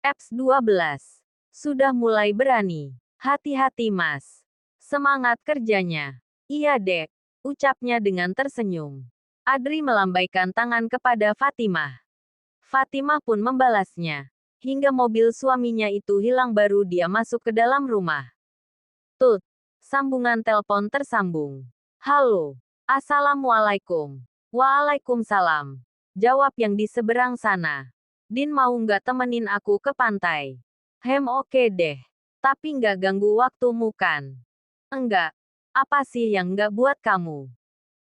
Apps 12. Sudah mulai berani. Hati-hati mas. Semangat kerjanya. Iya dek. Ucapnya dengan tersenyum. Adri melambaikan tangan kepada Fatimah. Fatimah pun membalasnya. Hingga mobil suaminya itu hilang baru dia masuk ke dalam rumah. Tut. Sambungan telepon tersambung. Halo. Assalamualaikum. Waalaikumsalam. Jawab yang di seberang sana. Din mau nggak temenin aku ke pantai? Oke deh. Tapi nggak ganggu waktumu kan? Enggak. Apa sih yang nggak buat kamu?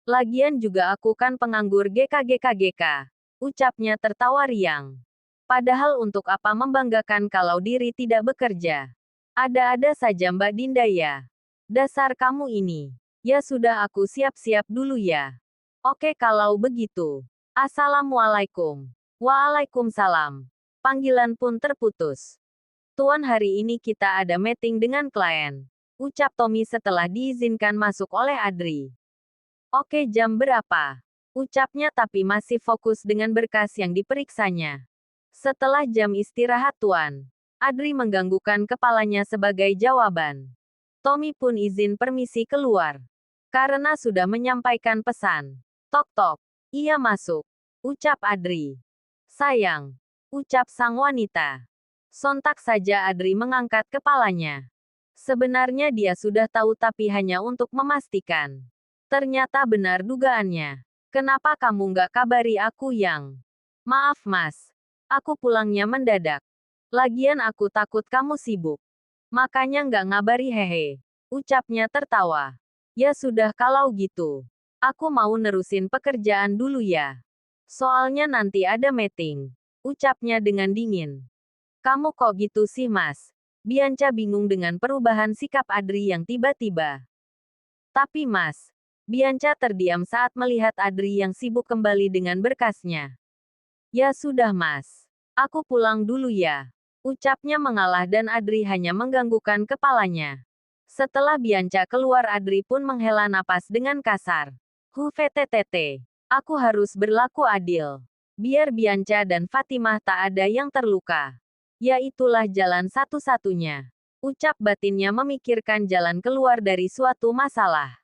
Lagian juga aku kan penganggur GKGKGK. Ucapnya tertawa riang. Padahal untuk apa membanggakan kalau diri tidak bekerja? Ada-ada saja Mbak Dinda ya. Dasar kamu ini. Ya sudah aku siap-siap dulu ya. Oke kalau begitu. Assalamualaikum. Waalaikumsalam. Panggilan pun terputus. Tuan hari ini kita ada meeting dengan klien. Ucap Tommy setelah diizinkan masuk oleh Adri. Oke jam berapa? Ucapnya tapi masih fokus dengan berkas yang diperiksanya. Setelah jam istirahat Tuan. Adri mengganggukan kepalanya sebagai jawaban. Tommy pun izin permisi keluar. Karena sudah menyampaikan pesan. Tok-tok. Ia masuk. Ucap Adri. Sayang. Ucap sang wanita. Sontak saja Adri mengangkat kepalanya. Sebenarnya dia sudah tahu tapi hanya untuk memastikan. Ternyata benar dugaannya. Kenapa kamu nggak kabari aku yang? Maaf mas. Aku pulangnya mendadak. Lagian aku takut kamu sibuk. Makanya nggak ngabari hehe. Ucapnya tertawa. Ya sudah kalau gitu. Aku mau nerusin pekerjaan dulu ya. Soalnya nanti ada meeting. Ucapnya dengan dingin. Kamu kok gitu sih mas? Bianca bingung dengan perubahan sikap Adri yang tiba-tiba. Tapi mas, Bianca terdiam saat melihat Adri yang sibuk kembali dengan berkasnya. Ya sudah mas. Aku pulang dulu ya. Ucapnya mengalah dan Adri hanya mengganggukan kepalanya. Setelah Bianca keluar Adri pun menghela napas dengan kasar. VTTT. Aku harus berlaku adil. Biar Bianca dan Fatimah tak ada yang terluka. Ya itulah jalan satu-satunya. Ucap batinnya memikirkan jalan keluar dari suatu masalah.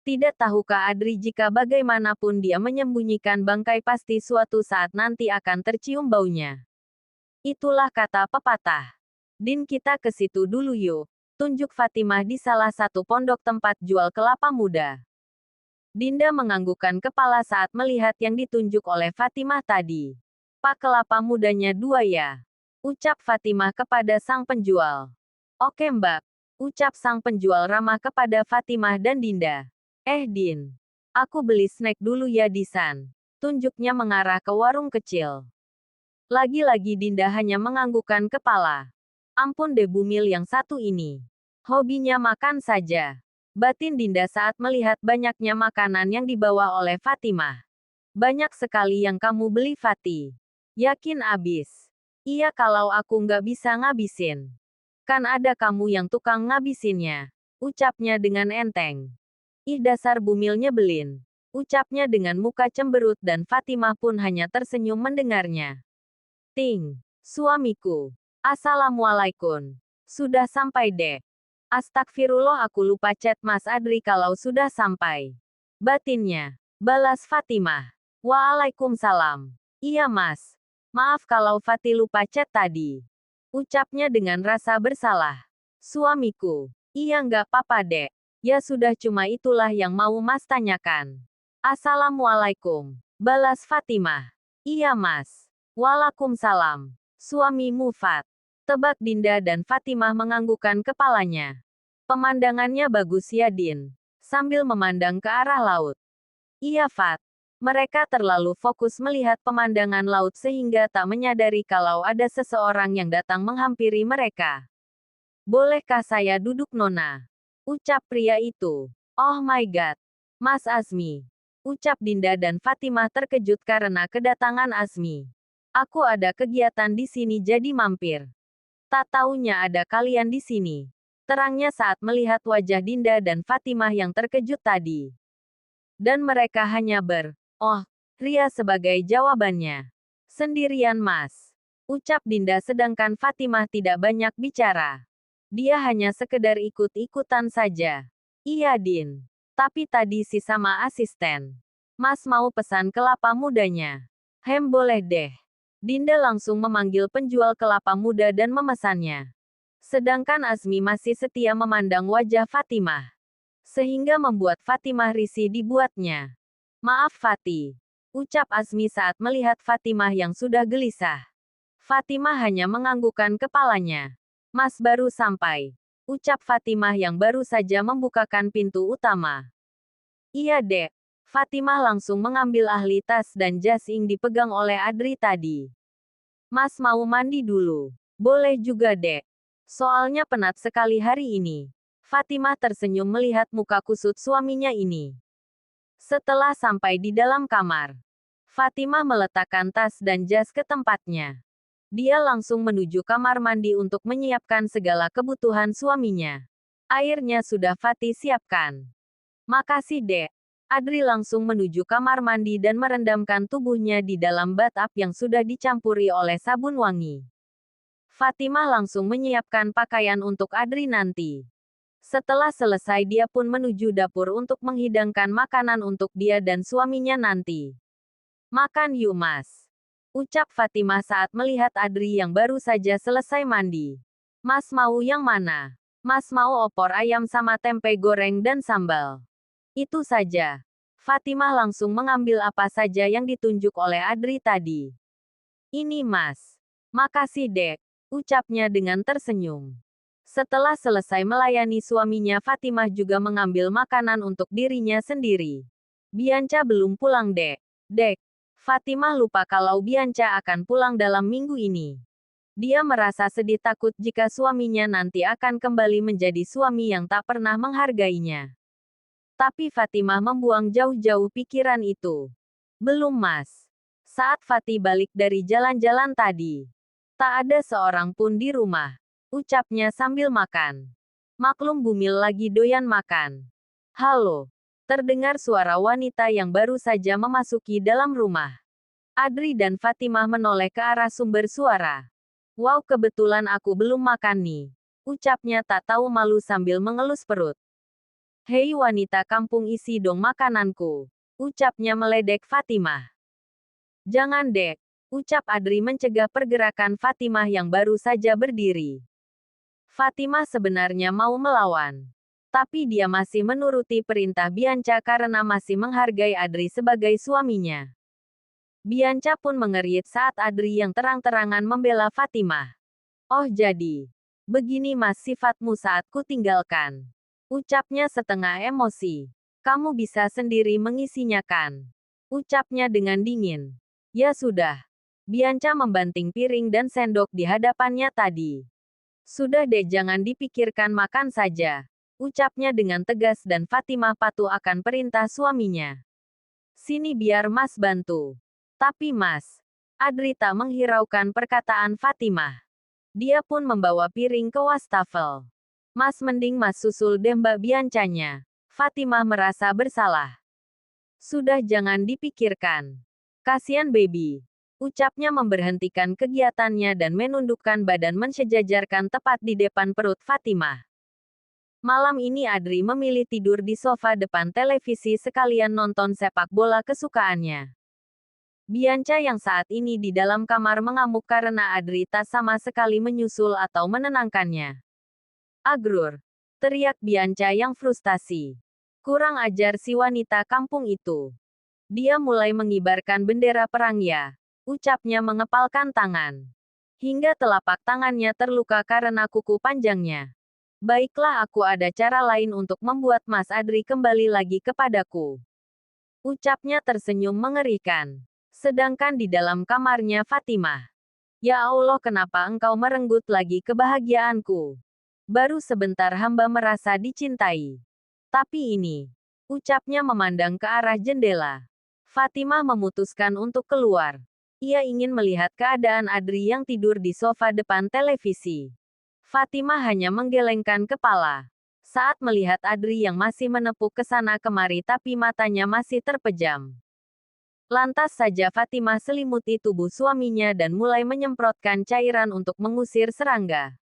Tidak tahukah Adri jika bagaimanapun dia menyembunyikan bangkai pasti suatu saat nanti akan tercium baunya. Itulah kata pepatah. Din kita ke situ dulu yuk. Tunjuk Fatimah di salah satu pondok tempat jual kelapa muda. Dinda menganggukkan kepala saat melihat yang ditunjuk oleh Fatimah tadi. Pak kelapa mudanya 2 ya. Ucap Fatimah kepada sang penjual. Oke mbak. Ucap sang penjual ramah kepada Fatimah dan Dinda. Din. Aku beli snack dulu ya di san. Tunjuknya mengarah ke warung kecil. Lagi-lagi Dinda hanya menganggukkan kepala. Ampun deh bumil yang satu ini. Hobinya makan saja. Batin Dinda saat melihat banyaknya makanan yang dibawa oleh Fatimah. Banyak sekali yang kamu beli Fati. Yakin abis? Iya kalau aku nggak bisa ngabisin. Kan ada kamu yang tukang ngabisinnya. Ucapnya dengan enteng. Ih dasar bumil nyebelin. Ucapnya dengan muka cemberut dan Fatimah pun hanya tersenyum mendengarnya. Ting. Suamiku. Assalamualaikum. Sudah sampai dek. Astagfirullah aku lupa chat Mas Adri kalau sudah sampai. Batinnya. Balas Fatimah. Waalaikumsalam. Iya mas. Maaf kalau Fati lupa chat tadi. Ucapnya dengan rasa bersalah. Suamiku. Iya nggak apa-apa dek. Ya sudah cuma itulah yang mau mas tanyakan. Assalamualaikum. Balas Fatimah. Iya mas. Waalaikumsalam. Suami Mufat. Tebak Dinda dan Fatimah menganggukkan kepalanya. Pemandangannya bagus ya Din. Sambil memandang ke arah laut. Iya Fat. Mereka terlalu fokus melihat pemandangan laut sehingga tak menyadari kalau ada seseorang yang datang menghampiri mereka. Bolehkah saya duduk Nona? Ucap pria itu. Oh my god. Mas Azmi. Ucap Dinda dan Fatimah terkejut karena kedatangan Azmi. Aku ada kegiatan di sini jadi mampir. Tak taunya ada kalian di sini. Terangnya saat melihat wajah Dinda dan Fatimah yang terkejut tadi. Dan mereka hanya ria sebagai jawabannya. Sendirian mas. Ucap Dinda sedangkan Fatimah tidak banyak bicara. Dia hanya sekedar ikut-ikutan saja. Iya Din. Tapi tadi si sama asisten. Mas mau pesan kelapa mudanya. Boleh deh. Dinda langsung memanggil penjual kelapa muda dan memesannya. Sedangkan Azmi masih setia memandang wajah Fatimah. Sehingga membuat Fatimah risih dibuatnya. Maaf Fati. Ucap Azmi saat melihat Fatimah yang sudah gelisah. Fatimah hanya menganggukkan kepalanya. Mas baru sampai. Ucap Fatimah yang baru saja membukakan pintu utama. Iya dek. Fatimah langsung mengambil ahli tas dan jas yang dipegang oleh Adri tadi. Mas mau mandi dulu. Boleh juga dek. Soalnya penat sekali hari ini. Fatimah tersenyum melihat muka kusut suaminya ini. Setelah sampai di dalam kamar, Fatimah meletakkan tas dan jas ke tempatnya. Dia langsung menuju kamar mandi untuk menyiapkan segala kebutuhan suaminya. Airnya sudah Fatih siapkan. Makasih dek. Adri langsung menuju kamar mandi dan merendamkan tubuhnya di dalam bathtub yang sudah dicampuri oleh sabun wangi. Fatimah langsung menyiapkan pakaian untuk Adri nanti. Setelah selesai dia pun menuju dapur untuk menghidangkan makanan untuk dia dan suaminya nanti. Makan yuk mas. Ucap Fatimah saat melihat Adri yang baru saja selesai mandi. Mas mau yang mana? Mas mau opor ayam sama tempe goreng dan sambal. Itu saja. Fatimah langsung mengambil apa saja yang ditunjuk oleh Adri tadi. Ini mas. Makasih dek. Ucapnya dengan tersenyum. Setelah selesai melayani suaminya Fatimah juga mengambil makanan untuk dirinya sendiri. Bianca belum pulang dek. Dek. Fatimah lupa kalau Bianca akan pulang dalam minggu ini. Dia merasa sedih takut jika suaminya nanti akan kembali menjadi suami yang tak pernah menghargainya. Tapi Fatimah membuang jauh-jauh pikiran itu. Belum mas. Saat Fatih balik dari jalan-jalan tadi, tak ada seorang pun di rumah. Ucapnya sambil makan. Maklum Bumil lagi doyan makan. Halo. Terdengar suara wanita yang baru saja memasuki dalam rumah. Adri dan Fatimah menoleh ke arah sumber suara. Wow, kebetulan aku belum makan nih. Ucapnya tak tahu malu sambil mengelus perut. Hei wanita kampung, isi dong makananku. Ucapnya meledek Fatimah. Jangan dek. Ucap Adri mencegah pergerakan Fatimah yang baru saja berdiri. Fatimah sebenarnya mau melawan. Tapi dia masih menuruti perintah Bianca karena masih menghargai Adri sebagai suaminya. Bianca pun mengerit saat Adri yang terang-terangan membela Fatimah. Oh jadi, begini mas sifatmu saat ku tinggalkan. Ucapnya setengah emosi. Kamu bisa sendiri mengisinya kan? Ucapnya dengan dingin. Ya sudah. Bianca membanting piring dan sendok di hadapannya tadi. Sudah deh, jangan dipikirkan, makan saja. Ucapnya dengan tegas dan Fatimah patuh akan perintah suaminya. Sini biar mas bantu. Tapi mas, Adri tak menghiraukan perkataan Fatimah. Dia pun membawa piring ke wastafel. Mas mending mas susul deh mbak Biancanya. Fatimah merasa bersalah. Sudah jangan dipikirkan. Kasian baby. Ucapnya memberhentikan kegiatannya dan menundukkan badan mensejajarkan tepat di depan perut Fatimah. Malam ini Adri memilih tidur di sofa depan televisi sekalian nonton sepak bola kesukaannya. Bianca yang saat ini di dalam kamar mengamuk karena Adri tak sama sekali menyusul atau menenangkannya. Agrur! Teriak Bianca yang frustasi. Kurang ajar si wanita kampung itu. Dia mulai mengibarkan bendera perang ya. Ucapnya mengepalkan tangan. Hingga telapak tangannya terluka karena kuku panjangnya. Baiklah, aku ada cara lain untuk membuat Mas Adri kembali lagi kepadaku. Ucapnya tersenyum mengerikan. Sedangkan di dalam kamarnya Fatimah. Ya Allah, kenapa engkau merenggut lagi kebahagiaanku? Baru sebentar hamba merasa dicintai. Tapi ini. Ucapnya memandang ke arah jendela. Fatimah memutuskan untuk keluar. Ia ingin melihat keadaan Adri yang tidur di sofa depan televisi. Fatimah hanya menggelengkan kepala saat melihat Adri yang masih menepuk ke sana kemari tapi matanya masih terpejam. Lantas saja Fatimah selimuti tubuh suaminya dan mulai menyemprotkan cairan untuk mengusir serangga.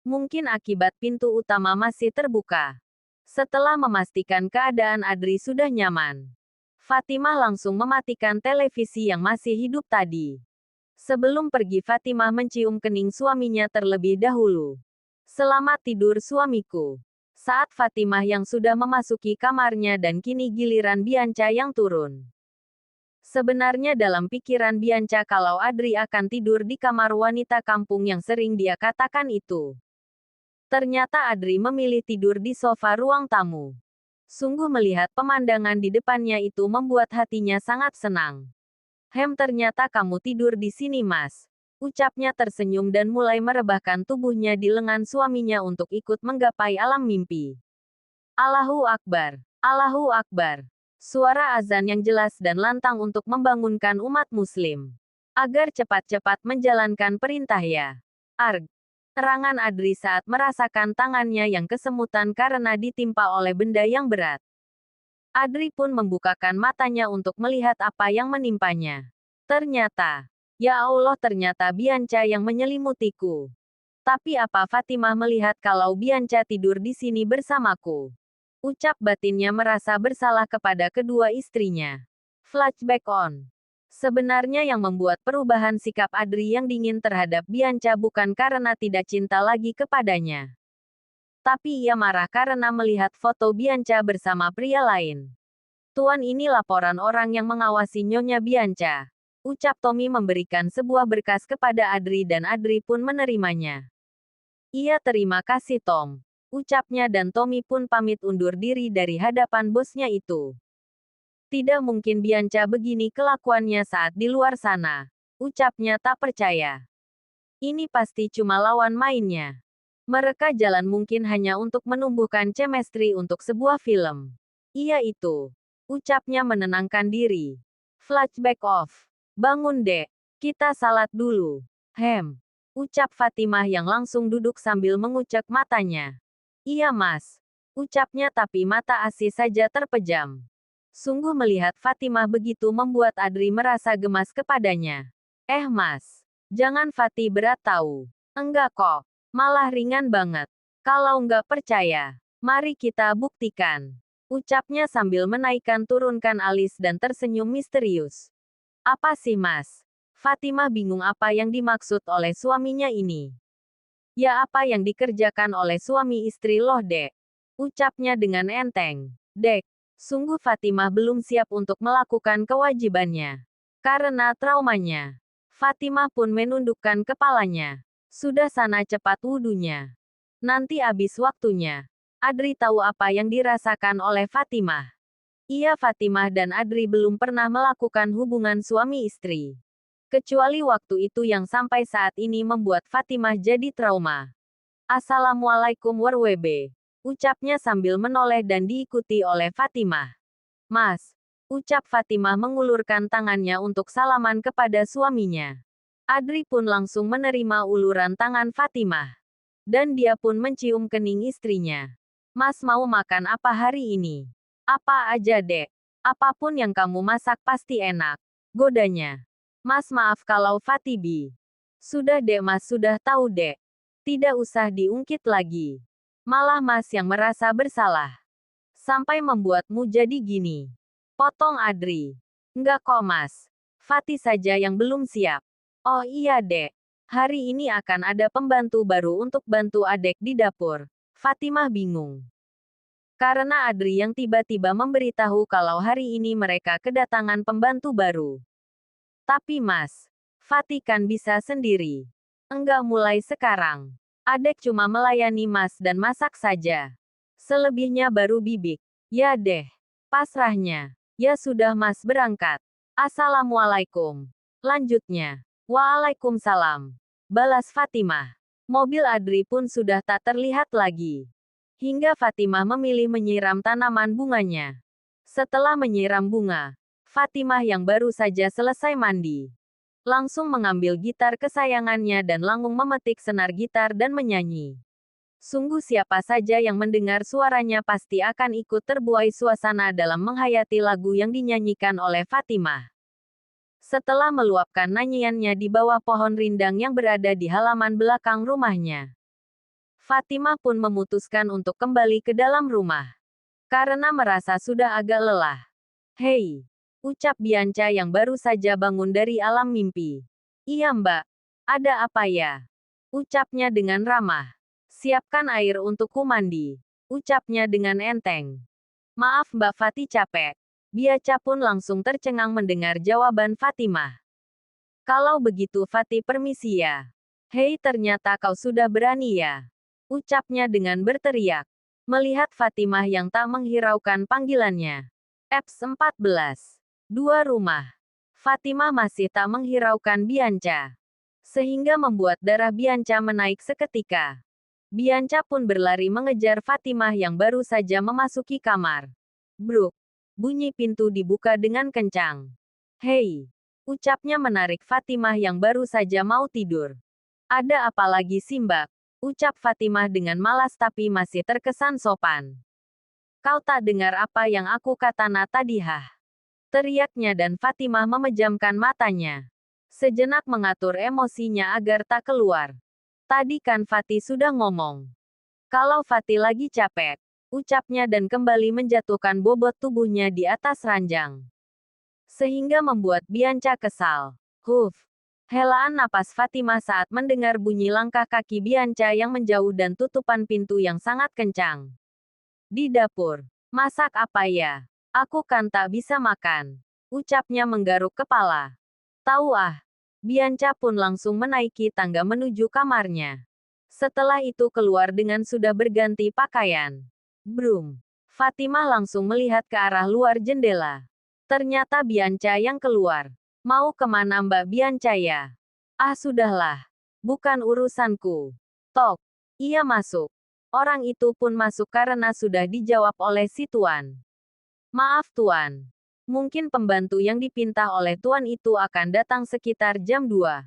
Mungkin akibat pintu utama masih terbuka. Setelah memastikan keadaan Adri sudah nyaman, Fatimah langsung mematikan televisi yang masih hidup tadi. Sebelum pergi Fatimah mencium kening suaminya terlebih dahulu. Selamat tidur suamiku. Saat Fatimah yang sudah memasuki kamarnya dan kini giliran Bianca yang turun. Sebenarnya dalam pikiran Bianca kalau Adri akan tidur di kamar wanita kampung yang sering dia katakan itu. Ternyata Adri memilih tidur di sofa ruang tamu. Sungguh melihat pemandangan di depannya itu membuat hatinya sangat senang. Ternyata kamu tidur di sini mas. Ucapnya tersenyum dan mulai merebahkan tubuhnya di lengan suaminya untuk ikut menggapai alam mimpi. Allahu Akbar. Allahu Akbar. Suara azan yang jelas dan lantang untuk membangunkan umat muslim. Agar cepat-cepat menjalankan perintah ya. Arg. Terangan Adri saat merasakan tangannya yang kesemutan karena ditimpa oleh benda yang berat. Adri pun membukakan matanya untuk melihat apa yang menimpanya. Ternyata, ya Allah ternyata Bianca yang menyelimutiku. Tapi apa Fatimah melihat kalau Bianca tidur di sini bersamaku? Ucap batinnya merasa bersalah kepada kedua istrinya. Flashback on. Sebenarnya yang membuat perubahan sikap Adri yang dingin terhadap Bianca bukan karena tidak cinta lagi kepadanya. Tapi ia marah karena melihat foto Bianca bersama pria lain. Tuan ini laporan orang yang mengawasi Nyonya Bianca. Ucap Tommy memberikan sebuah berkas kepada Adri dan Adri pun menerimanya. Iya terima kasih Tom. Ucapnya dan Tommy pun pamit undur diri dari hadapan bosnya itu. Tidak mungkin Bianca begini kelakuannya saat di luar sana. Ucapnya tak percaya. Ini pasti cuma lawan mainnya. Mereka jalan mungkin hanya untuk menumbuhkan chemistry untuk sebuah film. Iya itu. Ucapnya menenangkan diri. Flashback off. Bangun dek. Kita salat dulu. Ucap Fatimah yang langsung duduk sambil mengucek matanya. Iya mas. Ucapnya tapi mata Asih saja terpejam. Sungguh melihat Fatimah begitu membuat Adri merasa gemas kepadanya. Mas. Jangan Fatih berat tahu. Enggak kok. Malah ringan banget. Kalau enggak percaya, mari kita buktikan. Ucapnya sambil menaikkan turunkan alis dan tersenyum misterius. Apa sih mas? Fatimah bingung apa yang dimaksud oleh suaminya ini. Ya apa yang dikerjakan oleh suami istri loh dek. Ucapnya dengan enteng. Dek, sungguh Fatimah belum siap untuk melakukan kewajibannya. Karena traumanya. Fatimah pun menundukkan kepalanya. Sudah sana cepat wudunya. Nanti habis waktunya. Adri tahu apa yang dirasakan oleh Fatimah. Iya Fatimah dan Adri belum pernah melakukan hubungan suami istri. Kecuali waktu itu yang sampai saat ini membuat Fatimah jadi trauma. Assalamualaikum warahmatullahi wabarakatuh. Ucapnya sambil menoleh dan diikuti oleh Fatimah. Mas. Ucap Fatimah mengulurkan tangannya untuk salaman kepada suaminya. Adri pun langsung menerima uluran tangan Fatimah. Dan dia pun mencium kening istrinya. Mas mau makan apa hari ini? Apa aja dek. Apapun yang kamu masak pasti enak. Godanya. Mas maaf kalau Fatibi. Sudah dek mas sudah tahu dek. Tidak usah diungkit lagi. Malah mas yang merasa bersalah. Sampai membuatmu jadi gini. Potong Adri. Enggak kok mas. Fatih saja yang belum siap. Oh iya dek. Hari ini akan ada pembantu baru untuk bantu adek di dapur. Fatimah bingung. Karena Adri yang tiba-tiba memberitahu kalau hari ini mereka kedatangan pembantu baru. Tapi mas, Fatih kan bisa sendiri. Enggak mulai sekarang. Adek cuma melayani mas dan masak saja. Selebihnya baru bibik. Ya deh. Pasrahnya. Ya sudah mas berangkat. Assalamualaikum. Lanjutnya. Waalaikumsalam. Balas Fatimah. Mobil Adri pun sudah tak terlihat lagi. Hingga Fatimah memilih menyiram tanaman bunganya. Setelah menyiram bunga, Fatimah yang baru saja selesai mandi, langsung mengambil gitar kesayangannya dan langsung memetik senar gitar dan menyanyi. Sungguh siapa saja yang mendengar suaranya pasti akan ikut terbuai suasana dalam menghayati lagu yang dinyanyikan oleh Fatimah. Setelah meluapkan nyanyiannya di bawah pohon rindang yang berada di halaman belakang rumahnya, Fatimah pun memutuskan untuk kembali ke dalam rumah. Karena merasa sudah agak lelah. "Hei," ucap Bianca yang baru saja bangun dari alam mimpi. "Iya mbak, ada apa ya?" ucapnya dengan ramah. "Siapkan air untukku mandi," ucapnya dengan enteng. "Maaf mbak Fatih capek." Bianca pun langsung tercengang mendengar jawaban Fatimah. "Kalau begitu Fatih permisi ya." "Hei ternyata kau sudah berani ya," ucapnya dengan berteriak. Melihat Fatimah yang tak menghiraukan panggilannya. Eps 14. Dua rumah. Fatimah masih tak menghiraukan Bianca. Sehingga membuat darah Bianca menaik seketika. Bianca pun berlari mengejar Fatimah yang baru saja memasuki kamar. Bruk. Bunyi pintu dibuka dengan kencang. "Hei," ucapnya menarik Fatimah yang baru saja mau tidur. "Ada apa lagi sih mbak?" ucap Fatimah dengan malas tapi masih terkesan sopan. "Kau tak dengar apa yang aku kata tadi hah?" teriaknya dan Fatimah memejamkan matanya. Sejenak mengatur emosinya agar tak keluar. "Tadi kan Fatih sudah ngomong. Kalau Fatih lagi capek," ucapnya dan kembali menjatuhkan bobot tubuhnya di atas ranjang. Sehingga membuat Bianca kesal. "Huf." Helaan napas Fatimah saat mendengar bunyi langkah kaki Bianca yang menjauh dan tutupan pintu yang sangat kencang. "Di dapur. Masak apa ya? Aku kan tak bisa makan," ucapnya menggaruk kepala. "Tahu ah." Bianca pun langsung menaiki tangga menuju kamarnya. Setelah itu keluar dengan sudah berganti pakaian. Brum. Fatimah langsung melihat ke arah luar jendela. Ternyata Bianca yang keluar. "Mau kemana Mbak Bianca ya?" "Ah sudahlah. Bukan urusanku." Tok. Ia masuk. Orang itu pun masuk karena sudah dijawab oleh si tuan. "Maaf tuan. Mungkin pembantu yang dipinta oleh tuan itu akan datang sekitar jam 2.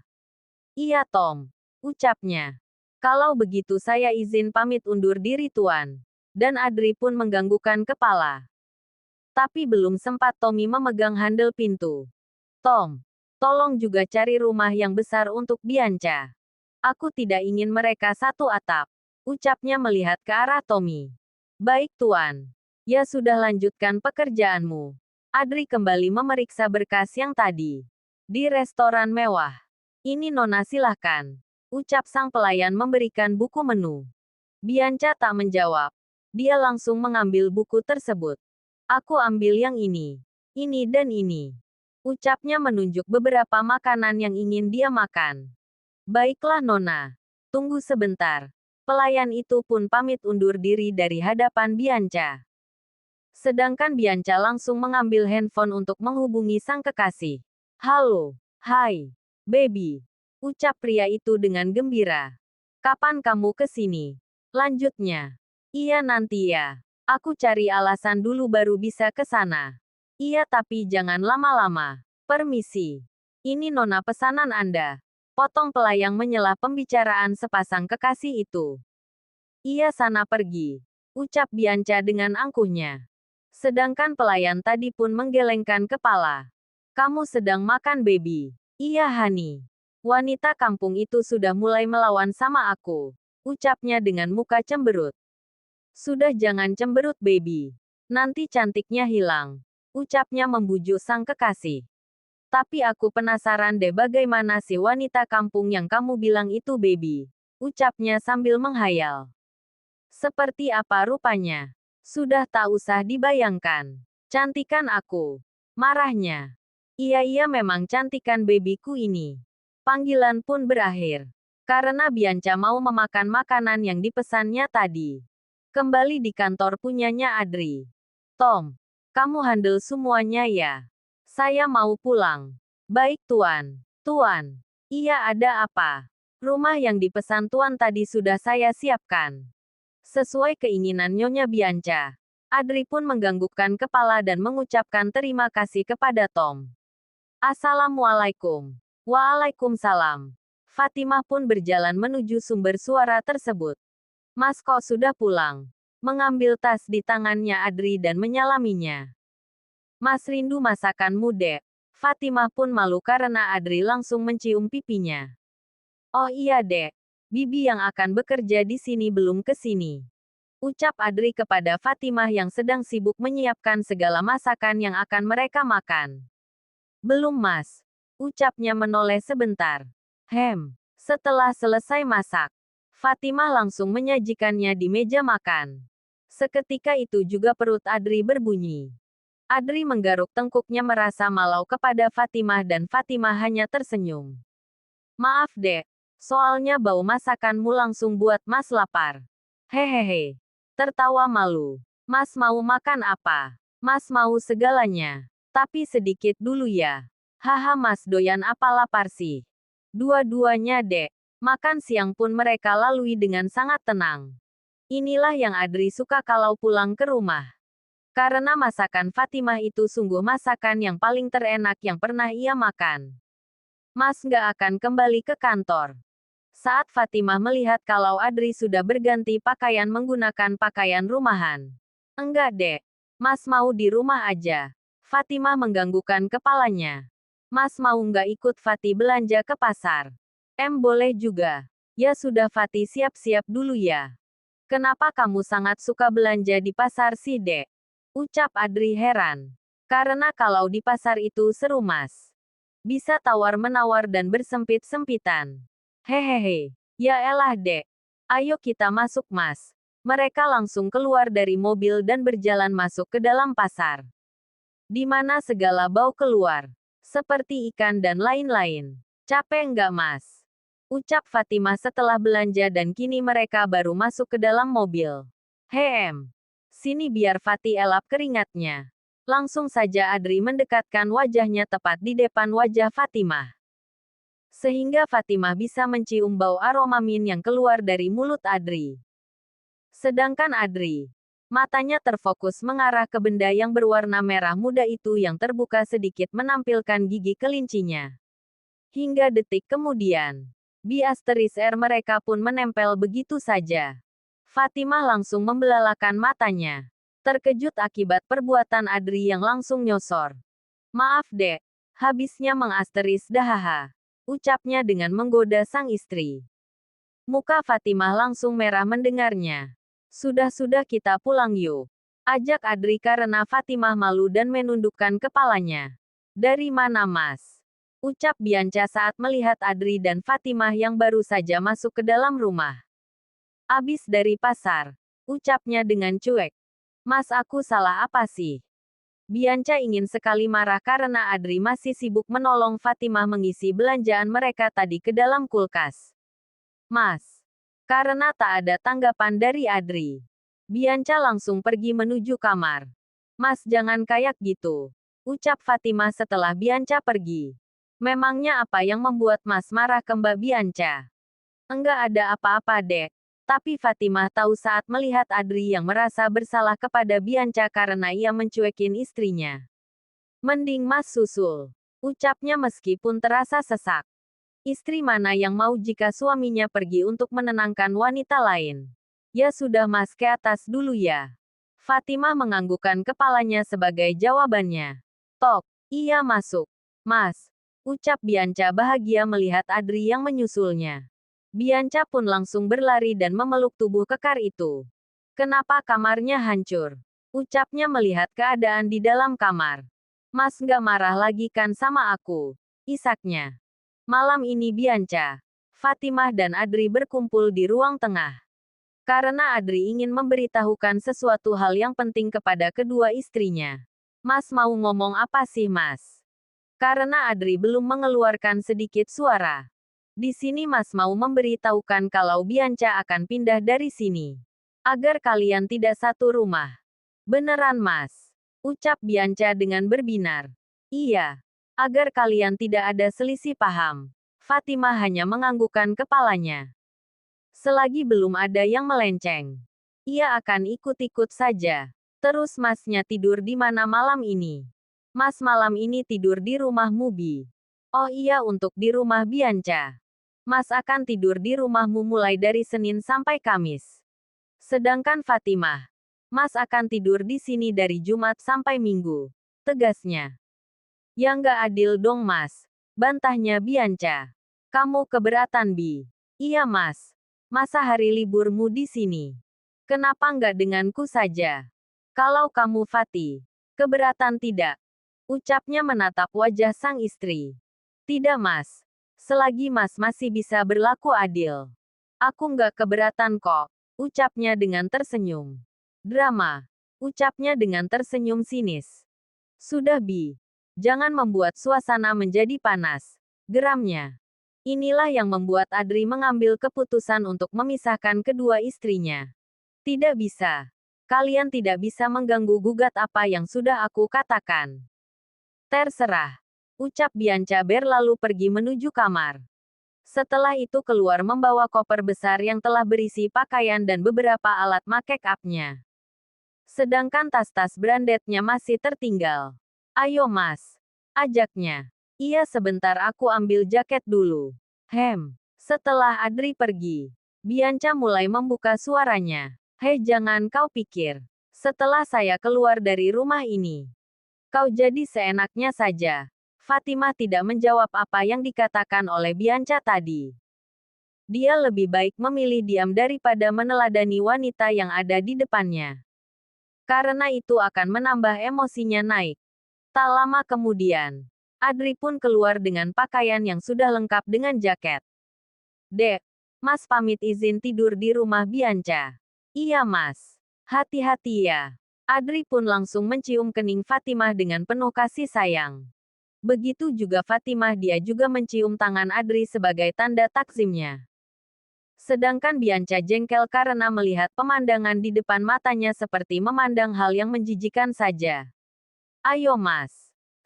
"Iya Tom." ucapnya. "Kalau begitu saya izin pamit undur diri tuan." Dan Adri pun mengganggukan kepala. Tapi belum sempat Tommy memegang handle pintu. "Tom, tolong juga cari rumah yang besar untuk Bianca. Aku tidak ingin mereka satu atap," ucapnya melihat ke arah Tommy. "Baik tuan. Ya sudah lanjutkan pekerjaanmu." Adri kembali memeriksa berkas yang tadi. Di restoran mewah. "Ini nona silahkan," ucap sang pelayan memberikan buku menu. Bianca tak menjawab. Dia langsung mengambil buku tersebut. "Aku ambil yang ini dan ini," ucapnya menunjuk beberapa makanan yang ingin dia makan. "Baiklah nona. Tunggu sebentar." Pelayan itu pun pamit undur diri dari hadapan Bianca. Sedangkan Bianca langsung mengambil handphone untuk menghubungi sang kekasih. "Halo, hai, baby," ucap pria itu dengan gembira. "Kapan kamu ke sini?" Lanjutnya. "Iya nanti ya. Aku cari alasan dulu baru bisa ke sana." "Iya tapi jangan lama-lama. Permisi. Ini nona pesanan Anda." Potong pelayang menyela pembicaraan sepasang kekasih itu. "Iya sana pergi," ucap Bianca dengan angkuhnya. Sedangkan pelayan tadi pun menggelengkan kepala. "Kamu sedang makan baby?" "Iya honey. Wanita kampung itu sudah mulai melawan sama aku," ucapnya dengan muka cemberut. "Sudah jangan cemberut baby. Nanti cantiknya hilang," ucapnya membujuk sang kekasih. "Tapi aku penasaran deh bagaimana si wanita kampung yang kamu bilang itu baby," ucapnya sambil menghayal. "Seperti apa rupanya? Sudah tak usah dibayangkan. Cantikan aku," marahnya. Iya memang cantikan babyku ini." Panggilan pun berakhir. Karena Bianca mau memakan makanan yang dipesannya tadi. Kembali di kantor punyanya Adri. "Tom, kamu handle semuanya ya? Saya mau pulang." "Baik tuan." "Tuan." "Iya ada apa?" "Rumah yang dipesan tuan tadi sudah saya siapkan." Sesuai keinginan Nyonya Bianca. Adri pun menganggukkan kepala dan mengucapkan terima kasih kepada Tom. "Assalamualaikum." "Waalaikumsalam." Fatimah pun berjalan menuju sumber suara tersebut. "Mas kok sudah pulang?" Mengambil tas di tangannya Adri dan menyalaminya. "Mas rindu masakanmu dek." Fatimah pun malu karena Adri langsung mencium pipinya. Oh iya dek, Bibi yang akan bekerja di sini belum ke sini. Ucap Adri kepada Fatimah yang sedang sibuk menyiapkan segala masakan yang akan mereka makan. Belum mas. Ucapnya menoleh sebentar. Setelah selesai masak, Fatimah langsung menyajikannya di meja makan. Seketika itu juga perut Adri berbunyi. Adri menggaruk tengkuknya merasa malau kepada Fatimah dan Fatimah hanya tersenyum. Maaf dek, soalnya bau masakanmu langsung buat mas lapar. Hehehe. Tertawa malu. Mas mau makan apa? Mas mau segalanya. Tapi sedikit dulu ya. Haha mas doyan apa lapar sih? Dua-duanya dek. Makan siang pun mereka lalui dengan sangat tenang. Inilah yang Adri suka kalau pulang ke rumah. Karena masakan Fatimah itu sungguh masakan yang paling terenak yang pernah ia makan. Mas nggak akan kembali ke kantor. Saat Fatimah melihat kalau Adri sudah berganti pakaian menggunakan pakaian rumahan. Enggak dek. Mas mau di rumah aja. Fatimah mengganggukan kepalanya. Mas mau nggak ikut Fatih belanja ke pasar? Boleh juga. Ya sudah Fatih siap-siap dulu ya. Kenapa kamu sangat suka belanja di pasar sih dek? Ucap Adri heran. Karena kalau di pasar itu seru mas. Bisa tawar-menawar dan bersempit-sempitan. Hehehe. Ya elah dek. Ayo kita masuk mas. Mereka langsung keluar dari mobil dan berjalan masuk ke dalam pasar. Di mana segala bau keluar. Seperti ikan dan lain-lain. Capek nggak mas? Ucap Fatimah setelah belanja dan kini mereka baru masuk ke dalam mobil. Sini biar Fatih elap keringatnya. Langsung saja Adri mendekatkan wajahnya tepat di depan wajah Fatimah. Sehingga Fatimah bisa mencium bau aroma min yang keluar dari mulut Adri. Sedangkan Adri, matanya terfokus mengarah ke benda yang berwarna merah muda itu yang terbuka sedikit menampilkan gigi kelincinya. Hingga detik kemudian, R mereka pun menempel begitu saja. Fatimah langsung membelalakan matanya. Terkejut akibat perbuatan Adri yang langsung nyosor. Maaf dek, habisnya mengasteris dahaha. Ucapnya dengan menggoda sang istri. Muka Fatimah langsung merah mendengarnya. Sudah-sudah kita pulang yuk. Ajak Adri karena Fatimah malu dan menundukkan kepalanya. Dari mana mas? Ucap Bianca saat melihat Adri dan Fatimah yang baru saja masuk ke dalam rumah. Abis dari pasar. Ucapnya dengan cuek. Mas aku salah apa sih? Bianca ingin sekali marah karena Adri masih sibuk menolong Fatimah mengisi belanjaan mereka tadi ke dalam kulkas. Mas. Karena tak ada tanggapan dari Adri. Bianca langsung pergi menuju kamar. Mas jangan kayak gitu. Ucap Fatimah setelah Bianca pergi. Memangnya apa yang membuat Mas marah ke Mbak Bianca? Enggak ada apa-apa dek. Tapi Fatimah tahu saat melihat Adri yang merasa bersalah kepada Bianca karena ia mencuekin istrinya. Mending Mas susul. Ucapnya meskipun terasa sesak. Istri mana yang mau jika suaminya pergi untuk menenangkan wanita lain? Ya sudah Mas ke atas dulu ya. Fatimah menganggukkan kepalanya sebagai jawabannya. Tok, iya masuk. Mas. Ucap Bianca bahagia melihat Adri yang menyusulnya. Bianca pun langsung berlari dan memeluk tubuh kekar itu. Kenapa kamarnya hancur? Ucapnya melihat keadaan di dalam kamar. Mas nggak marah lagi kan sama aku? Isaknya. Malam ini Bianca, Fatimah dan Adri berkumpul di ruang tengah. Karena Adri ingin memberitahukan sesuatu hal yang penting kepada kedua istrinya. Mas mau ngomong apa sih mas? Karena Adri belum mengeluarkan sedikit suara. Di sini mas mau memberitahukan kalau Bianca akan pindah dari sini. Agar kalian tidak satu rumah. Beneran mas? Ucap Bianca dengan berbinar. Iya. Agar kalian tidak ada selisih paham. Fatimah hanya menganggukkan kepalanya. Selagi belum ada yang melenceng, ia akan ikut-ikut saja. Terus masnya tidur di mana malam ini? Mas malam ini tidur di rumah Mubi. Oh iya untuk di rumah Bianca. Mas akan tidur di rumahmu mulai dari Senin sampai Kamis. Sedangkan Fatimah, Mas akan tidur di sini dari Jumat sampai Minggu. Tegasnya. Ya nggak adil dong mas, bantahnya Bianca. Kamu keberatan Bi? Iya mas. Masa hari liburmu di sini? Kenapa nggak denganku saja? Kalau kamu Fatih, keberatan tidak? Ucapnya menatap wajah sang istri. Tidak mas. Selagi mas masih bisa berlaku adil. Aku nggak keberatan kok. Ucapnya dengan tersenyum. Drama. Ucapnya dengan tersenyum sinis. Sudah Bi. Jangan membuat suasana menjadi panas. Geramnya. Inilah yang membuat Adri mengambil keputusan untuk memisahkan kedua istrinya. Tidak bisa. Kalian tidak bisa mengganggu gugat apa yang sudah aku katakan. Terserah. Ucap Bianca berlalu pergi menuju kamar. Setelah itu keluar membawa koper besar yang telah berisi pakaian dan beberapa alat make up-nya. Sedangkan tas-tas brandednya masih tertinggal. Ayo mas. Ajaknya. Iya sebentar aku ambil jaket dulu. Setelah Adri pergi, Bianca mulai membuka suaranya. Hei jangan kau pikir. Setelah saya keluar dari rumah ini, kau jadi seenaknya saja. Fatimah tidak menjawab apa yang dikatakan oleh Bianca tadi. Dia lebih baik memilih diam daripada meneladani wanita yang ada di depannya. Karena itu akan menambah emosinya naik. Tak lama kemudian, Adri pun keluar dengan pakaian yang sudah lengkap dengan jaket. Dek, Mas pamit izin tidur di rumah Bianca. Iya Mas. Hati-hati ya. Adri pun langsung mencium kening Fatimah dengan penuh kasih sayang. Begitu juga Fatimah dia juga mencium tangan Adri sebagai tanda takzimnya. Sedangkan Bianca jengkel karena melihat pemandangan di depan matanya seperti memandang hal yang menjijikan saja. Ayo mas.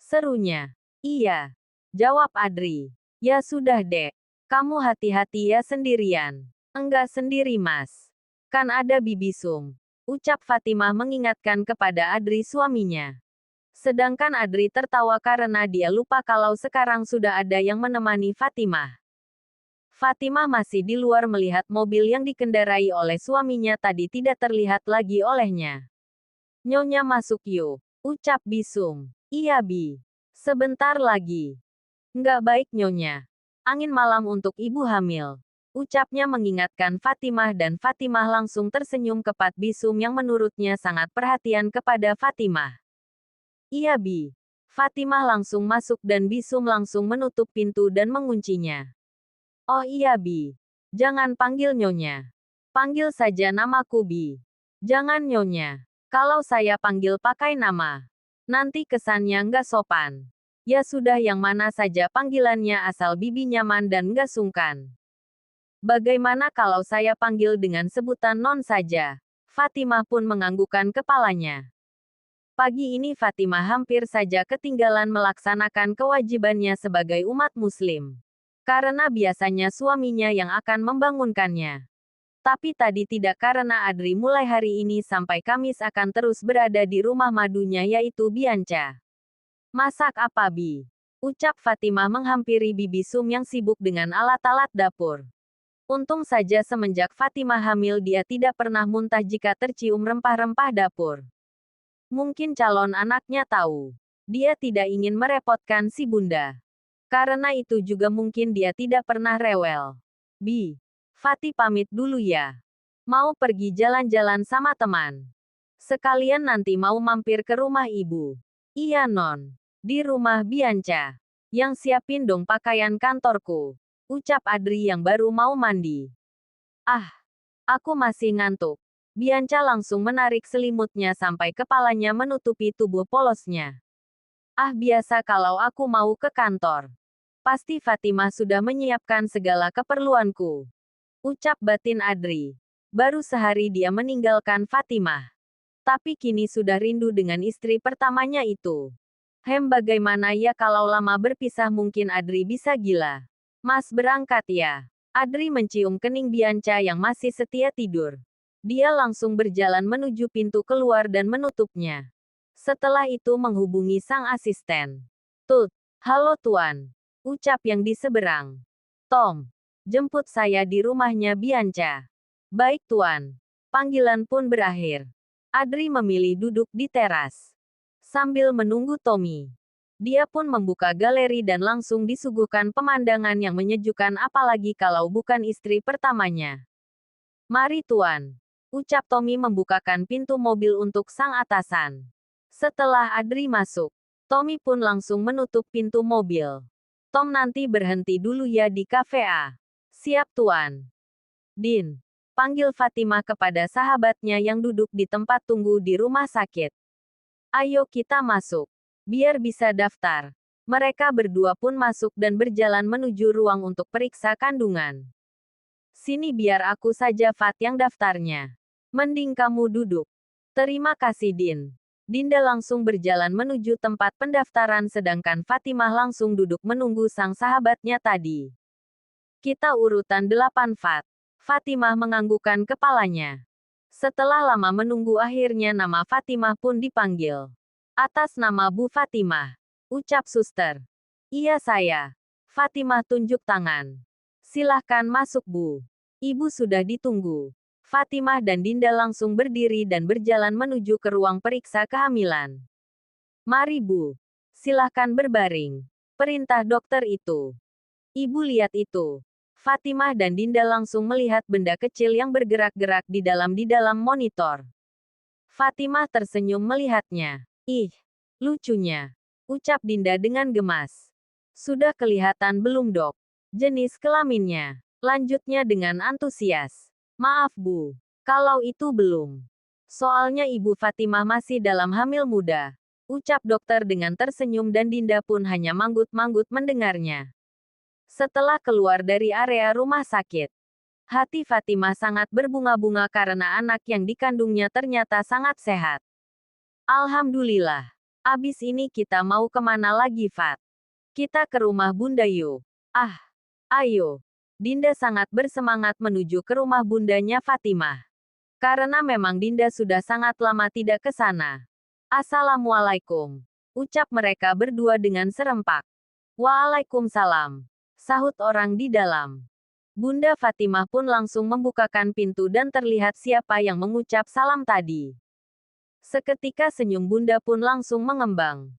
Serunya. Iya. Jawab Adri. Ya sudah dek. Kamu hati-hati ya sendirian. Enggak sendiri mas. Kan ada Bibi Sum. Ucap Fatimah mengingatkan kepada Adri suaminya. Sedangkan Adri tertawa karena dia lupa kalau sekarang sudah ada yang menemani Fatimah. Fatimah masih di luar melihat mobil yang dikendarai oleh suaminya tadi tidak terlihat lagi olehnya. Nyonya masuk yuk. Ucap Bisum. Iya Bi. Sebentar lagi. Nggak baik Nyonya. Angin malam untuk ibu hamil. Ucapnya mengingatkan Fatimah dan Fatimah langsung tersenyum kepada Bisum yang menurutnya sangat perhatian kepada Fatimah. Iya Bi. Fatimah langsung masuk dan Bisum langsung menutup pintu dan menguncinya. Oh iya Bi. Jangan panggil Nyonya. Panggil saja namaku Bi. Jangan Nyonya. Kalau saya panggil pakai nama, nanti kesannya nggak sopan. Ya sudah yang mana saja panggilannya asal Bibi nyaman dan nggak sungkan. Bagaimana kalau saya panggil dengan sebutan Non saja? Fatimah pun menganggukkan kepalanya. Pagi ini Fatimah hampir saja ketinggalan melaksanakan kewajibannya sebagai umat muslim. Karena biasanya suaminya yang akan membangunkannya. Tapi tadi tidak karena Adri mulai hari ini sampai Kamis akan terus berada di rumah madunya yaitu Bianca. Masak apa Bi? Ucap Fatimah menghampiri Bibi Sum yang sibuk dengan alat-alat dapur. Untung saja semenjak Fatimah hamil dia tidak pernah muntah jika tercium rempah-rempah dapur. Mungkin calon anaknya tahu. Dia tidak ingin merepotkan si bunda. Karena itu juga mungkin dia tidak pernah rewel. Bi. Fatih pamit dulu ya. Mau pergi jalan-jalan sama teman. Sekalian nanti mau mampir ke rumah ibu. Iya non. Di rumah Bianca. Yang siapin dong pakaian kantorku. Ucap Adri yang baru mau mandi. Ah. Aku masih ngantuk. Bianca langsung menarik selimutnya sampai kepalanya menutupi tubuh polosnya. Ah biasa kalau aku mau ke kantor. Pasti Fatimah sudah menyiapkan segala keperluanku. Ucap batin Adri. Baru sehari dia meninggalkan Fatimah. Tapi kini sudah rindu dengan istri pertamanya itu. Bagaimana ya kalau lama berpisah mungkin Adri bisa gila. Mas berangkat ya. Adri mencium kening Bianca yang masih setia tidur. Dia langsung berjalan menuju pintu keluar dan menutupnya. Setelah itu menghubungi sang asisten. Tut, halo tuan. Ucap yang di seberang. Tom. Jemput saya di rumahnya Bianca. Baik tuan. Panggilan pun berakhir. Adri memilih duduk di teras. Sambil menunggu Tommy. Dia pun membuka galeri dan langsung disuguhkan pemandangan yang menyejukkan apalagi kalau bukan istri pertamanya. Mari tuan. Ucap Tommy membukakan pintu mobil untuk sang atasan. Setelah Adri masuk, Tommy pun langsung menutup pintu mobil. Tom nanti berhenti dulu ya di kafe A. Siap tuan. Din. Panggil Fatimah kepada sahabatnya yang duduk di tempat tunggu di rumah sakit. Ayo kita masuk. Biar bisa daftar. Mereka berdua pun masuk dan berjalan menuju ruang untuk periksa kandungan. Sini biar aku saja Fat yang daftarnya. Mending kamu duduk. Terima kasih Din. Dinda langsung berjalan menuju tempat pendaftaran sedangkan Fatimah langsung duduk menunggu sang sahabatnya tadi. Kita urutan 8 Fat. Fatimah menganggukkan kepalanya. Setelah lama menunggu akhirnya nama Fatimah pun dipanggil. Atas nama Bu Fatimah. Ucap suster. Iya saya. Fatimah tunjuk tangan. Silahkan masuk Bu. Ibu sudah ditunggu. Fatimah dan Dinda langsung berdiri dan berjalan menuju ke ruang periksa kehamilan. Mari Bu. Silahkan berbaring. Perintah dokter itu. Ibu lihat itu. Fatimah dan Dinda langsung melihat benda kecil yang bergerak-gerak di dalam monitor. Fatimah tersenyum melihatnya. Ih, lucunya. Ucap Dinda dengan gemas. Sudah kelihatan belum dok? Jenis kelaminnya. Lanjutnya dengan antusias. Maaf Bu. Kalau itu belum. Soalnya Ibu Fatimah masih dalam hamil muda. Ucap dokter dengan tersenyum dan Dinda pun hanya manggut-manggut mendengarnya. Setelah keluar dari area rumah sakit, hati Fatimah sangat berbunga-bunga karena anak yang dikandungnya ternyata sangat sehat. Alhamdulillah. Abis ini kita mau kemana lagi Fat? Kita ke rumah Bunda yuk. Ah, ayo. Dinda sangat bersemangat menuju ke rumah bundanya Fatimah. Karena memang Dinda sudah sangat lama tidak ke sana. Assalamualaikum. Ucap mereka berdua dengan serempak. Waalaikumsalam. Sahut orang di dalam. Bunda Fatimah pun langsung membukakan pintu dan terlihat siapa yang mengucap salam tadi. Seketika senyum Bunda pun langsung mengembang.